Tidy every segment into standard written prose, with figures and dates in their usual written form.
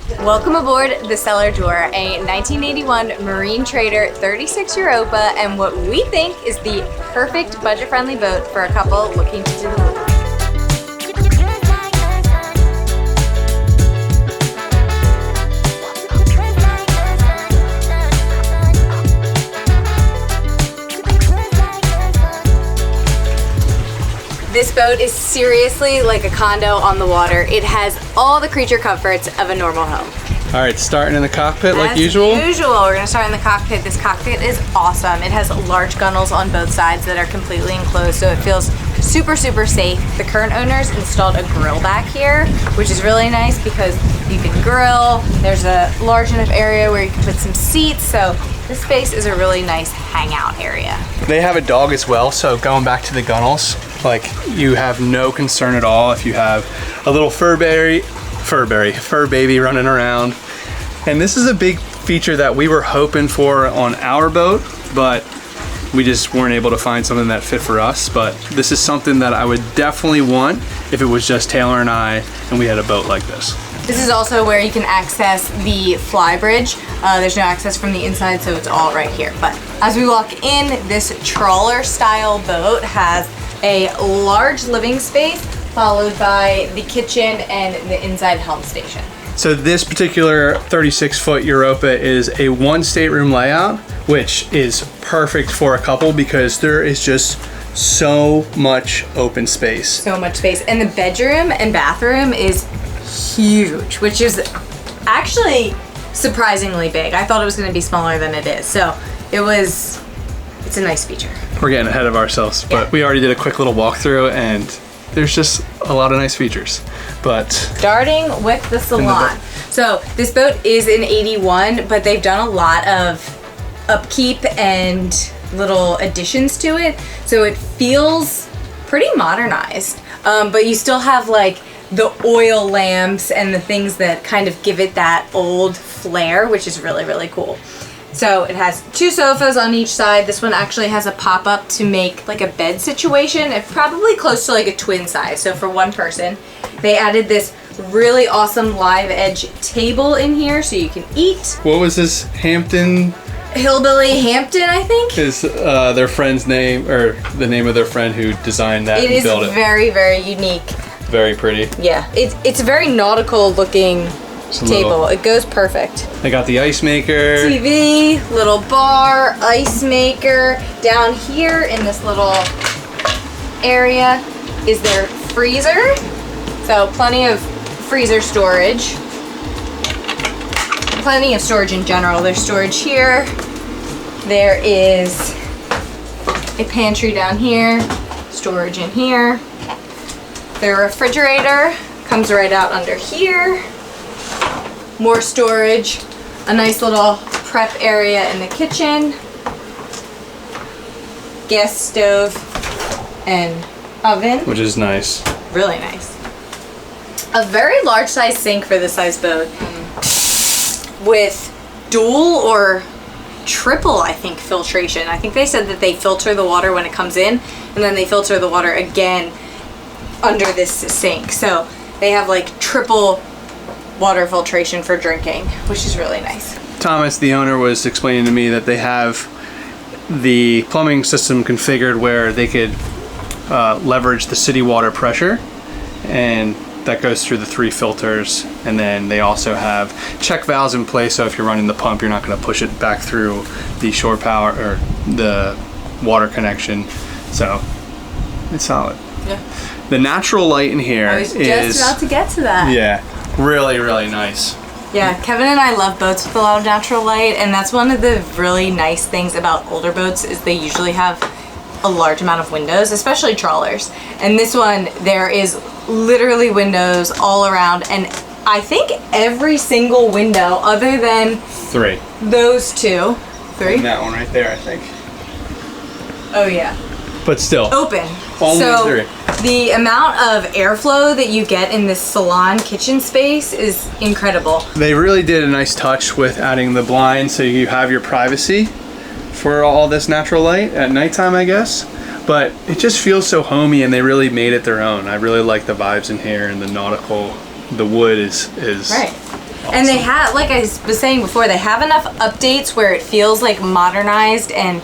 Welcome aboard the Cellar Door, a 1981 Marine Trader 36 Europa, and what we think is the perfect budget-friendly boat for a couple looking to do the move. This boat is seriously like a condo on the water. It has all the creature comforts of a normal home. All right, starting in the cockpit like As usual. We're gonna start in the cockpit. This cockpit is awesome. It has large gunnels on both sides that are completely enclosed, so it feels super, super safe. The current owners installed a grill back here, which is really nice because you can grill. There's a large enough area where you can put some seats, so this space is a really nice hangout area. They have a dog as well, so going back to the gunnels, like you have no concern at all if you have a little fur baby running around. And this is a big feature that we were hoping for on our boat, but we just weren't able to find something that fit for us. But this is something that I would definitely want if it was just Taylor and I and we had a boat like this. This is also where you can access the fly bridge. There's no access from the inside, so it's all right here. But as we walk in, this trawler style boat has a large living space followed by the kitchen and the inside helm station. So this particular 36-foot Europa is a one stateroom layout, which is perfect for a couple because there is just so much open space. So much space. And the bedroom and bathroom is huge, which is actually surprisingly big. I thought it was going to be smaller than it is. So it's a nice feature. We're getting ahead of ourselves, but we already did a quick little walkthrough and there's just a lot of nice features. But starting with the Salon. So this boat is an 81, but they've done a lot of upkeep and little additions to it. So it feels pretty modernized, but you still have like the oil lamps and the things that kind of give it that old flair, which is really, really cool. So it has two sofas on each side. This one actually has a pop-up to make like a bed situation. It's probably close to like a twin size, so for one person. They added this really awesome live edge table in here so you can eat. What was this? Hampton? Hillbilly Hampton, I think? Is their friend's name, or the name of their friend who designed that and built it. It is very, very unique. Very pretty. Yeah, it's a very nautical looking table. It goes perfect. They got the ice maker. TV, little bar, ice maker. Down here in this little area is their freezer. So plenty of freezer storage. Plenty of storage in general. There's storage here. There is a pantry down here. Storage in here. Their refrigerator comes right out under here. More storage, a nice little prep area in the kitchen, gas stove and oven. Which is nice. Really nice. A very large size sink for this size boat with dual or triple, I think, filtration. I think they said that they filter the water when it comes in and then they filter the water again under this sink. So they have like triple water filtration for drinking, which is really nice. Thomas, the owner, was explaining to me that they have the plumbing system configured where they could leverage the city water pressure, and that goes through the 3 filters, and then they also have check valves in place, so if you're running the pump you're not going to push it back through the shore power or the water connection, so it's solid. Yeah. The natural light in here I was just about to get to that. Yeah, really, really nice. Yeah, Kevin and I love boats with a lot of natural light, and that's one of the really nice things about older boats is they usually have a large amount of windows, especially trawlers. And this one, there is literally windows all around, and I think every single window other than 3. Those 2. 3? And that one right there, I think. Oh yeah. But still. Open. Only so 3. The amount of airflow that you get in this salon kitchen space is incredible. They really did a nice touch with adding the blinds so you have your privacy for all this natural light at nighttime, I guess. But it just feels so homey, and they really made it their own. I really like the vibes in here, and the nautical, the wood is right. And they have, like I was saying before, they have enough updates where it feels like modernized and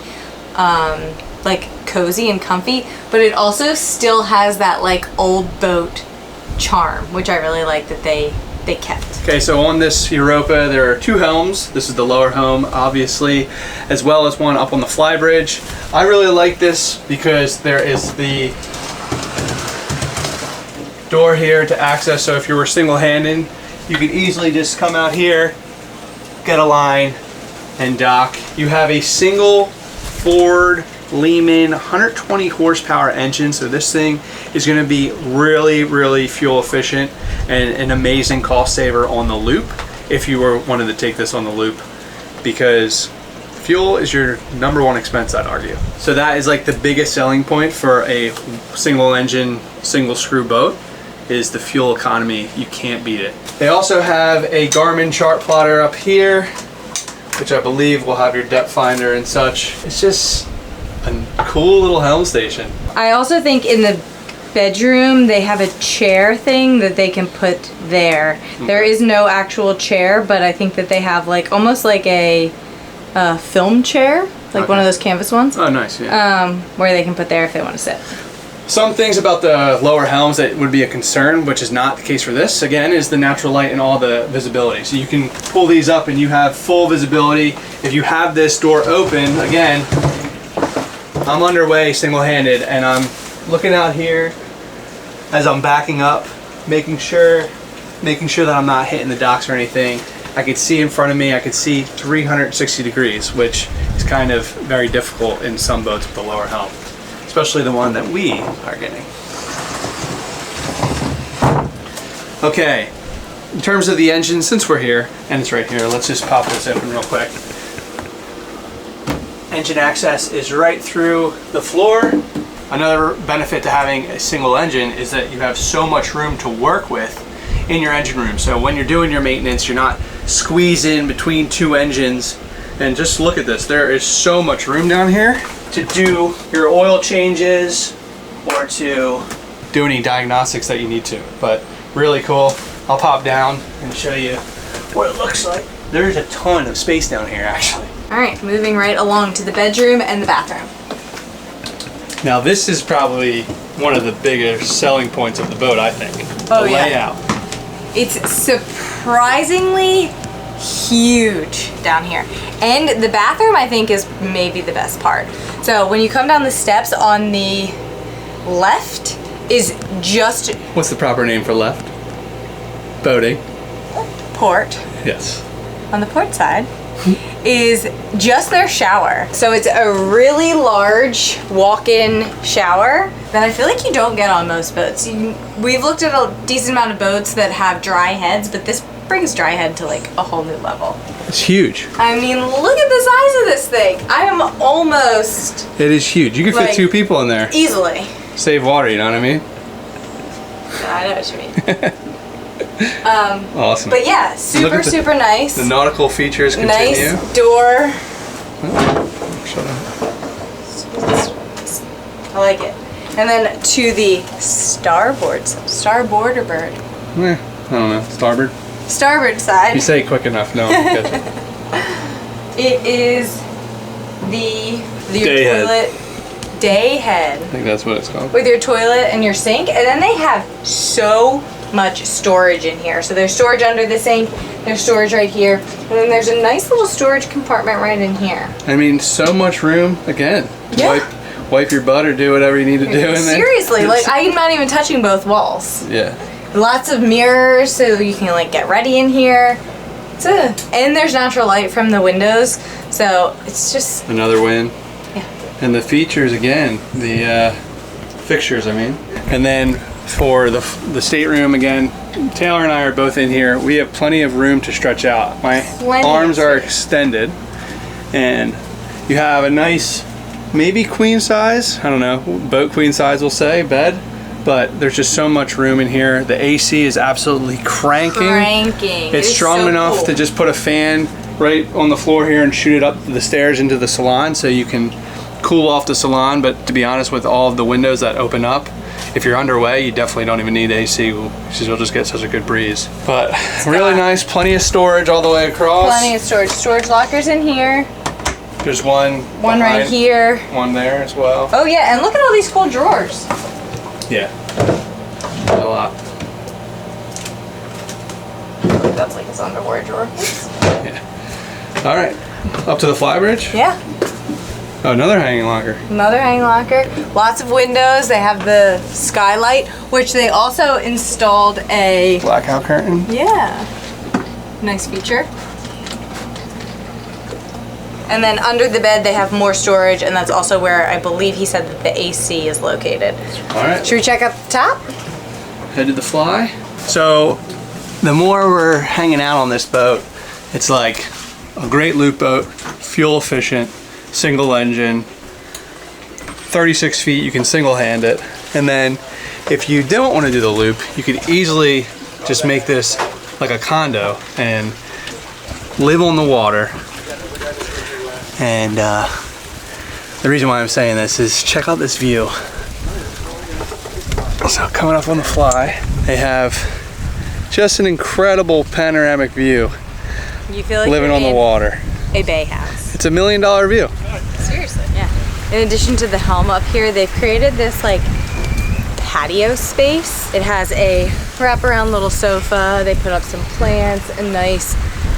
like cozy and comfy, but it also still has that like old boat charm, which I really like that they kept. Okay, so on this Europa, there are 2 helms. This is the lower helm, obviously, as well as one up on the flybridge. I really like this because there is the door here to access, so if you were single-handed, you could easily just come out here, get a line, and dock. You have a single Ford Lehman 120 horsepower engine, so this thing is going to be really, really fuel efficient and an amazing cost saver on the loop if you wanted to take this on the loop, because fuel is your #1 expense, I'd argue. So that is like the biggest selling point for a single engine, single screw boat, is the fuel economy. You can't beat it. They also have a Garmin chart plotter up here, which I believe will have your depth finder and such. It's just a cool little helm station. I also think in the bedroom they have a chair thing that they can put there. There is no actual chair, but I think that they have like almost like a film chair, like one of those canvas ones. Oh, nice, yeah. Where they can put there if they want to sit. Some things about the lower helms that would be a concern, which is not the case for this, again, is the natural light and all the visibility. So you can pull these up and you have full visibility. If you have this door open, again, I'm underway single-handed and I'm looking out here as I'm backing up, making sure that I'm not hitting the docks or anything. I could see in front of me, I could see 360 degrees, which is kind of very difficult in some boats with the lower helm, especially the one that we are getting. Okay, in terms of the engine, since we're here, and it's right here, let's just pop this open real quick. Engine access is right through the floor. Another benefit to having a single engine is that you have so much room to work with in your engine room. So when you're doing your maintenance, you're not squeezing between 2 engines. And just look at this, there is so much room down here to do your oil changes or to do any diagnostics that you need to. But really cool. I'll pop down and show you what it looks like. There's a ton of space down here, actually. All right, moving right along to the bedroom and the bathroom. Now this is probably one of the biggest selling points of the boat, I think. Oh, the yeah. layout. It's surprisingly huge down here. And the bathroom, I think, is maybe the best part. So when you come down the steps on the left is just... What's the proper name for left? Boating. Port. Yes. On the port side is just their shower. So it's a really large walk-in shower that I feel like you don't get on most boats. We've looked at a decent amount of boats that have dry heads, but this brings dry head to like a whole new level. It's huge. I mean, look at the size of this thing. I am almost... It is huge. You can fit like, 2 people in there. Easily. Save water, you know what I mean? I know what you mean. Awesome. But yeah, super nice. The nautical features continue. Nice door. Shut up. I like it. And then to the starboard or bird? I don't know. Starboard? Starboard side. You say it quick enough. No, I'll catch it. It is the Day head. toilet day head. I think that's what it's called. With your toilet and your sink. And then they have so much storage in here. So there's storage under the sink, there's storage right here, and then there's a nice little storage compartment right in here. I mean, so much room. Again, Yeah. wipe your butt or do whatever you need to do in there. Seriously, like I'm not even touching both walls. Yeah. Lots of mirrors so you can like get ready in here. And there's natural light from the windows, so it's just Another win. Yeah. And the features again, the fixtures, I mean. And then for the stateroom again, Taylor and I are both in here. We have plenty of room to stretch out. My arms are extended, and you have a nice, maybe queen size, I don't know, boat queen size we'll say, bed, but there's just so much room in here. The AC is absolutely cranking. It's strong enough to just put a fan right on the floor here and shoot it up the stairs into the salon so you can cool off the salon. But to be honest, with all of the windows that open up, if you're underway, you definitely don't even need AC because you'll just get such a good breeze. But really nice, plenty of storage all the way across. Plenty of storage. Storage lockers in here. There's one right here. One there as well. Oh yeah, and look at all these cool drawers. Yeah, a lot. That's like his underwear drawer. Yeah. All right, up to the flybridge? Yeah. Oh, another hanging locker. Another hanging locker. Lots of windows. They have the skylight, which they also installed a blackout curtain. Yeah. Nice feature. And then under the bed they have more storage, and that's also where I believe he said that the AC is located. All right. Should we check out the top? Head to the fly. So the more we're hanging out on this boat, it's like a great loop boat, fuel efficient, single engine, 36 feet, you can single hand it. And then if you don't want to do the loop, you could easily just make this like a condo and live on the water. And the reason why I'm saying this is check out this view. So coming up on the fly, they have just an incredible panoramic view. You feel like living on the water. A bay house. It's $1 million view. Seriously, yeah. In addition to the helm up here, they've created this like patio space. It has a wraparound little sofa. They put up some plants, a nice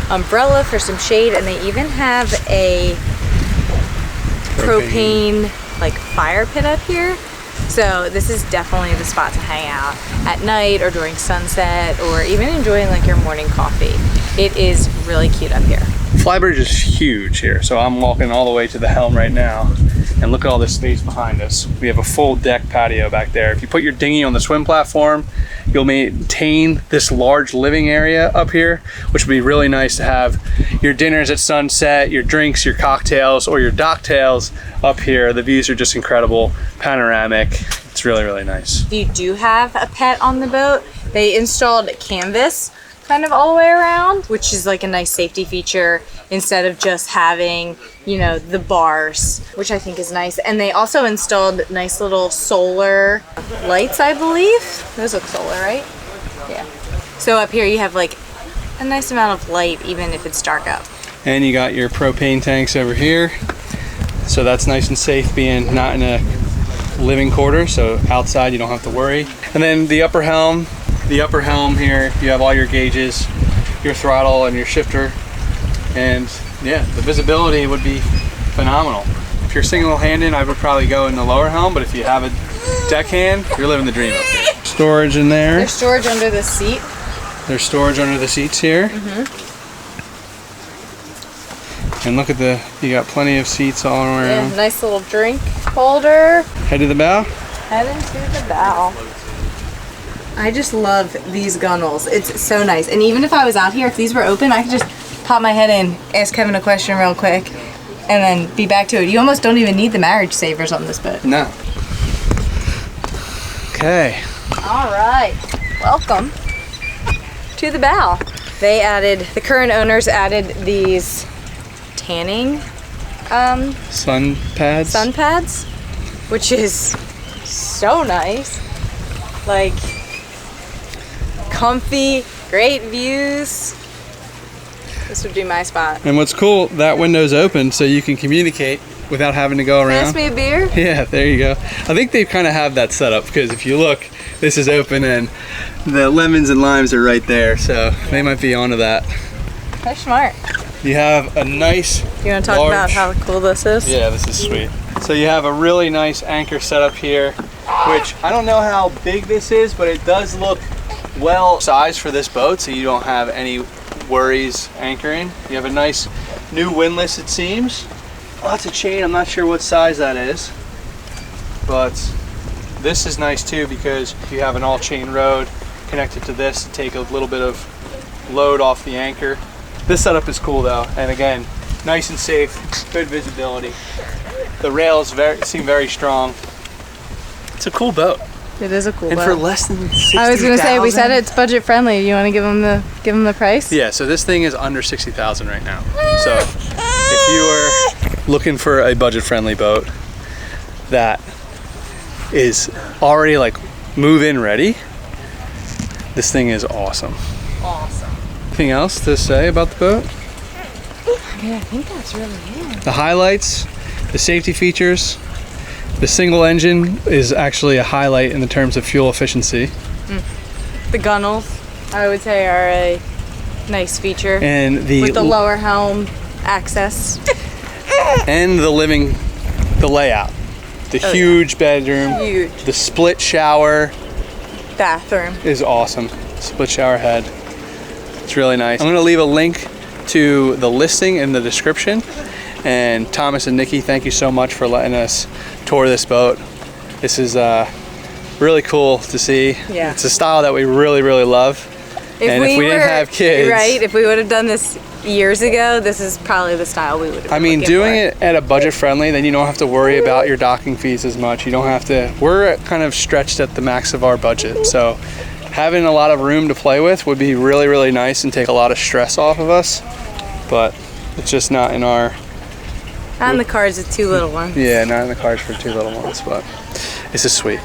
umbrella for some shade, and they even have a propane like fire pit up here. So this is definitely the spot to hang out at night or during sunset, or even enjoying like your morning coffee. It is really cute up here. Flybridge is huge here, so I'm walking all the way to the helm right now, and look at all this space behind us. We have a full deck patio back there. If you put your dinghy on the swim platform, you'll maintain this large living area up here, which would be really nice to have your dinners at sunset, your drinks, your cocktails, or your docktails up here. The views are just incredible, panoramic. It's really, really nice. If you do have a pet on the boat, they installed canvas kind of all the way around, which is like a nice safety feature instead of just having, you know, the bars, which I think is nice. And they also installed nice little solar lights, I believe. Those look solar, right? Yeah. So up here you have like a nice amount of light even if it's dark out. And you got your propane tanks over here. So that's nice and safe being not in a living quarter, so outside you don't have to worry. And then the upper helm here, you have all your gauges, your throttle and your shifter, and yeah, the visibility would be phenomenal. If you're single-handed, I would probably go in the lower helm, but if you have a deckhand, you're living the dream up here. Storage in there. There's storage under the seat. There's storage under the seats here. And look at you got plenty of seats all around. Yeah, nice little drink holder. Head to the bow. Heading to the bow. I just love these gunnels. It's so nice. And even if I was out here, if these were open, I could just pop my head in, ask Kevin a question real quick, and then be back to it. You almost don't even need the marriage savers on this boat. No. Okay. All right. Welcome to the bow. The current owners added these tanning sun pads, which is so nice. Like, comfy, great views. This would be my spot. And what's cool, that window's open so you can communicate without having to go around. Pass me a beer? Yeah, there you go. I think they kind of have that set up because if you look, this is open and the lemons and limes are right there, so they might be onto that. They're smart. You have a nice You want to talk about how cool this is? Yeah, this is sweet. So you have a really nice anchor set up here, which I don't know how big this is, but it does look well sized for this boat, so you don't have any worries anchoring. You have a nice new windlass, it seems. Lots of chain, I'm not sure what size that is, but this is nice too because you have an all chain rod connected to this to take a little bit of load off the anchor. This setup is cool though, and again, nice and safe, good visibility. The rails seem very strong. It's a cool boat. It is a cool boat. And for less than 60,000. I was gonna say, we said it's budget friendly. You want to give them the price? Yeah. So this thing is under 60,000 right now. So if you are looking for a budget friendly boat that is already like move-in ready. This thing is awesome. Awesome. Anything else to say about the boat? I mean, I think that's really it. The highlights, the safety features. The single engine is actually a highlight in the terms of fuel efficiency. The gunnels, I would say, are a nice feature. And with the lower helm access. And the layout. The huge bedroom. Huge. The split shower. Bathroom. Is awesome. Split shower head. It's really nice. I'm gonna leave a link to the listing in the description. And Thomas and Nikki, thank you so much for letting us tour this boat. This is really cool to see. Yeah. It's a style that we really, really love. If we didn't have kids. Right, if we would have done this years ago, this is probably the style we would have. I mean, doing it at a budget friendly, then you don't have to worry about your docking fees as much. You don't have to, we're kind of stretched at the max of our budget. So having a lot of room to play with would be really, really nice and take a lot of stress off of us. But it's just not in our... Not in the cards with two little ones. Yeah, not in the cards for two little ones, but this is sweet.